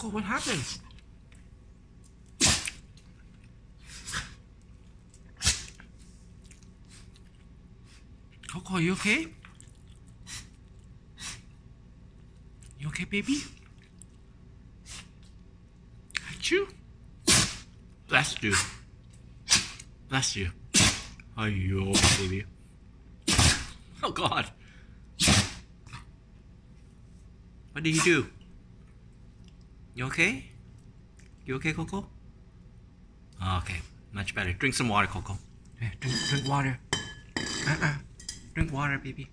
Coco, what happened? Coco, are you okay? You okay, baby? Achoo. Bless you. Bless you. Are you okay, baby? Oh, God. What did you do? You okay? You okay, Coco? Okay, much better. Drink some water, Coco. Here, drink water. Drink water, baby.